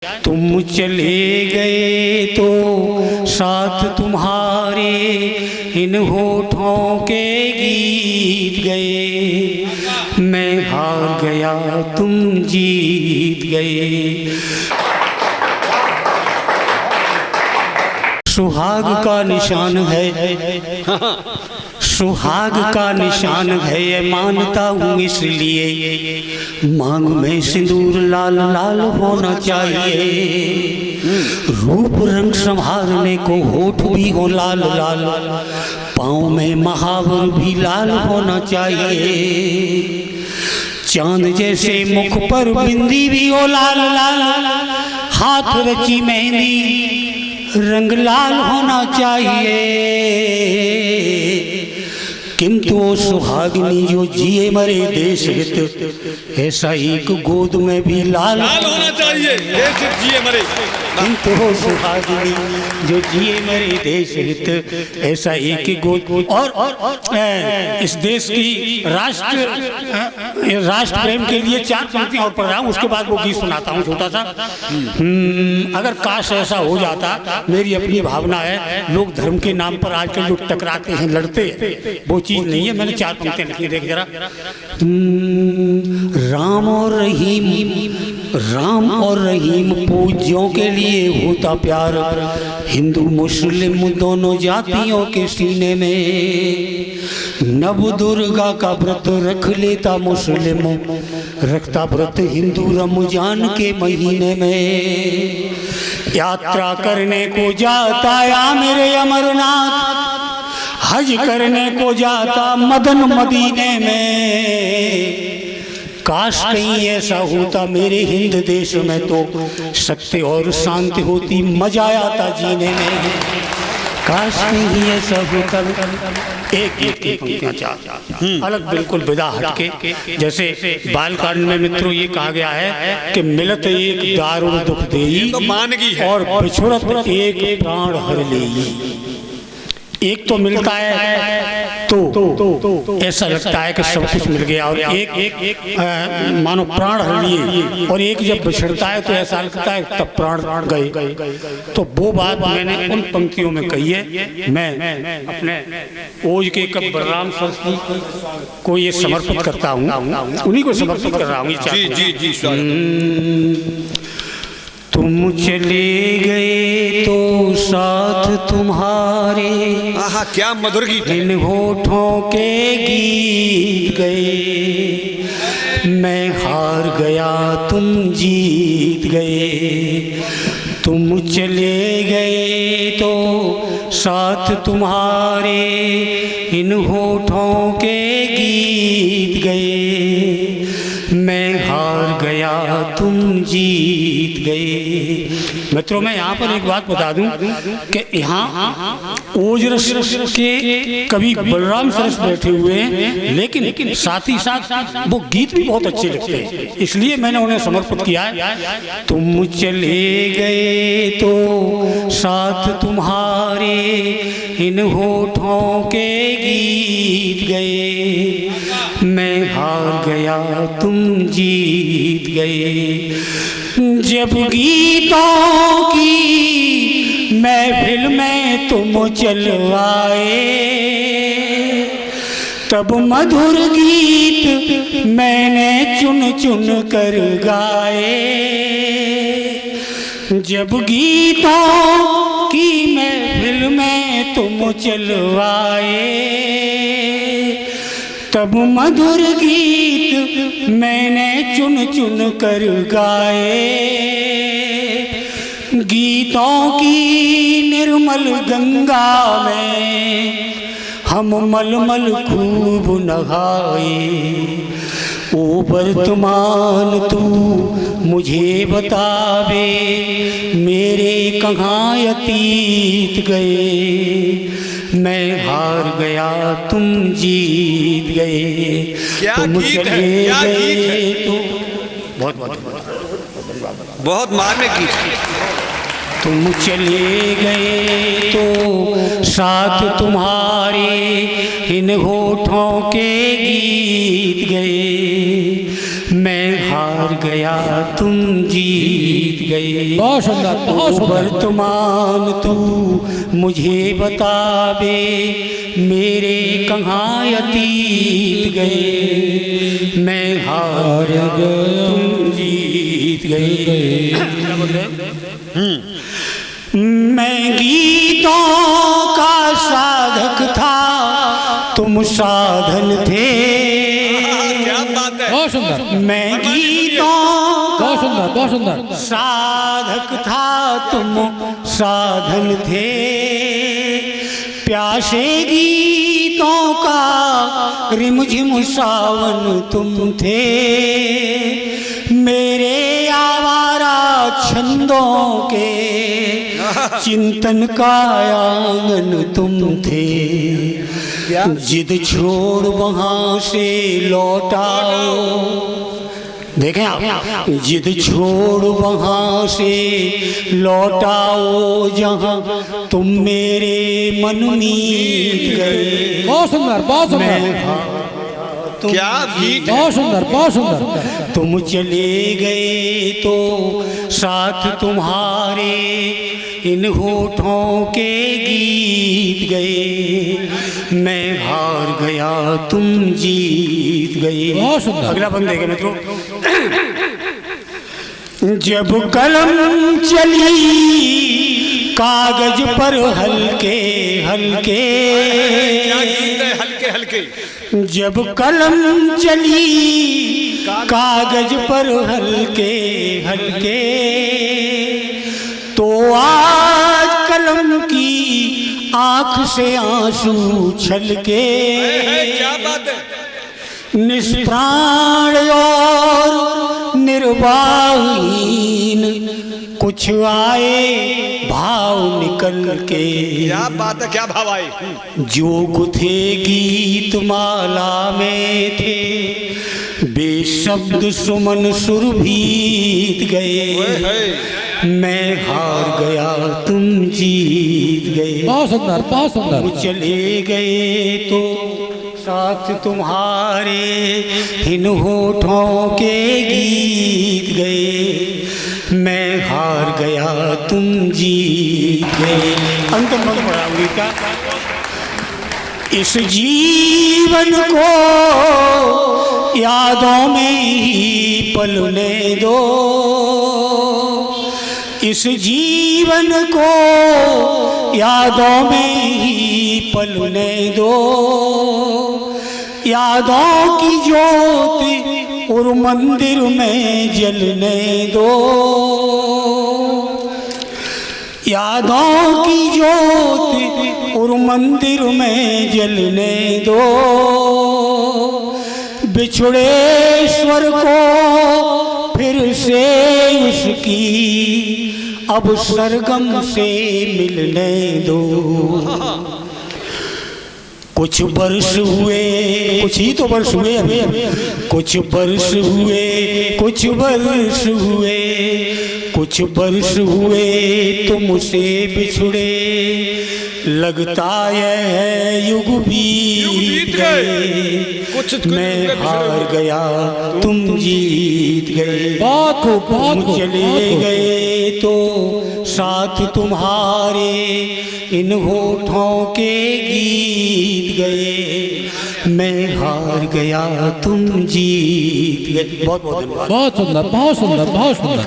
तुम चले गए तो साथ तुम्हारे इन होठों के गीत गए। मैं हार गया तुम जीत गए। सुहाग का निशान है, सुहाग का निशान है, ये मानता हूँ इसलिए मांग में सिंदूर लाल लाल होना चाहिए। रूप रंग संभालने को होठ भी हो लाल लाल, पाँव में महावर भी लाल होना चाहिए। चांद जैसे मुख पर बिंदी भी हो लाल लाल, हाथ रची मेहंदी रंग लाल होना चाहिए। किंतु वो सुहागिनी जो जिए मरे देश हित, ऐसा एक गोद में भी लाल होना चाहिए। देश जिए मरे, किंतु वो सुहागिनी जो जिए मरे देश हित, ऐसा एक गोद। और इस देश की राष्ट्र प्रेम के लिए 4 पंक्तियां और पढ़ रहा हूँ, उसके बाद वो गीत सुनाता हूँ छोटा सा। अगर काश ऐसा हो जाता, मेरी अपनी भावना है, लोग धर्म के नाम पर आजकल जो टकराते हैं, लड़ते हैं, वो चीज नहीं है। मैंने 4 पंक्तियां लिखी, देख जरा। राम और रहीम पूज्यों के लिए होता प्यार, हिंदू मुस्लिम दोनों जातियों के सीने में। नव दुर्गा का व्रत रख लेता मुस्लिम, रखता व्रत हिंदू रमजान के महीने में। यात्रा करने को जाता या मेरे अमरनाथ, हज करने को जाता मदन मदीने में। काश कहीं ऐसा होता मेरे हिंद देश में, तो सत्य और शांति होती, मजा आता जीने में। काश कहीं ऐसा होता। एक की पंक्तियां 4 अलग बिल्कुल विदा हटके, जैसे बालकांड में मित्रों ये कहा गया है कि मिलत एक दारुल दुख देई, और बिछुड़त एक प्राण हर लेई। एक तो मिलता है तो ऐसा लगता है कि सब कुछ मिल गया, और एक मानो प्राण हर लिए, और एक जब बिछड़ता है तो ऐसा लगता है तब प्राण गए। तो वो बात मैंने उन पंक्तियों में कही है। मैं अपने ओज के कब बलराम सरस्वती को ये समर्पित करता हूँ, उन्हीं को समर्पित कर रहा हूँ। तुम चले गए तो साथ तुम्हारे, क्या मधुर गीत है। इन होठों के गीत गए। मैं हार गया तुम जीत गए। तुम चले गए तो साथ तुम्हारे इन होठों के गीत गए। मैं हार गया तुम जीत गए। मित्रों, मैं यहाँ पर एक बात बता दूं कि यहाँ ओजरस के कवि बलराम सरस बैठे हुए हैं, लेकिन साथ ही साथ वो गीत भी बहुत अच्छे लिखते हैं, इसलिए मैंने उन्हें समर्पित किया है। तुम चले गए तो साथ तुम्हारे इन होठों के गीत गए। मैं हार गया तुम जीत गए। जब गीतों की महफिल में तुम चलवाए, तब मधुर गीत मैंने चुन चुन कर गाए। जब गीतों की महफिल में तुम चलवाए, तब मधुर गीत मैंने चुन चुन कर गाए। गीतों की निर्मल गंगा में हम मलमल खूब नहाए। ओ वर्तमान तू मुझे बतावे, मेरे कहाँ अतीत गए। मैं हार गया तुम जीत गए। तुम चले गए तो बहुत मार्मिक गीत। तुम चले गए तो साथ तुम्हारे इन होठों के गीत गए। मैं हार गया तुम जीत गए। बहुत सुंदर, बहुत सुंदर। वर्तमान तू मुझे बता दे, मेरे कहाँ अतीत गए। मैं हार गया तुम जीत गए। मैं गीतों का साधक था, तुम साधन थे। क्या बात है। बहुत सुंदर, मैं गीतों बहुत सुंदर, बहुत सुंदर। साधक था, तुम साधन थे। प्यासे गीतों का रिमझिम सावन तुम थे। मेरे आवारा छंदों के चिंतन का आंगन तुम थे। जिद छोड़ वहाँ से लौटाओ, देखें आप, जिद छोड़ वहाँ से लौटाओ जहाँ तुम मेरे मन मीत गए। बहुत सुंदर, बहुत सुंदर, क्या गीत है। बहुत सुंदर, बहुत सुंदर। तुम चले गए तो साथ तुम्हारे इन होठों के गीत गए। मैं हार गया तुम जीत गए। बहुत सुंदर। अगला बंदे के मित्रों। जब कलम चली कागज पर हल्के हल्के, क्या गीत है, हल्के हल्के। जब कलम चली कागज पर हल्के हल्के, तो आज कलम की आंख से आंसू छलके। क्या बात है। निष्प्राण और निर्वाहीन कुछ आए भाव निकल के। क्या बात है, क्या भाव आए। जो गुथे गीत माला में थे, बेशब्द सुमन सुरभीत गए। मैं हार गया तुम जीत गए। बहुत सुंदर, बहुत सुंदर। तुम चले गए तो साथ तुम्हारे इन होठों के गीत गए। मैं हार गया तुम जीत गए। अंतिम पद पड़ा गीत का। इस जीवन को यादों में ही पलने दो, इस जीवन को यादों में ही पलने दो। यादों की ज्योति और मंदिर में जलने दो। यादों की ज्योति और मंदिर में जलने दो। बिछड़े स्वर को फिर से उसकी अब सरगम से मिलने दो। कुछ वर्ष हुए, कुछ ही तो वर्ष हुए अभी, कुछ वर्ष हुए, कुछ वर्ष हुए, कुछ वर्ष हुए तुमसे बिछड़े। लगता है युग बीत गए। मैं हार गया तुम जीत गए। बहुत खूब, बहुत खूब। चले गए तो साथ तुम्हारे इन होठों के गीत गए। मैं हार गया तुम जीत गए। बहुत बहुत धन्यवाद। बहुत सुंदर, बहुत सुंदर, बहुत सुंदर।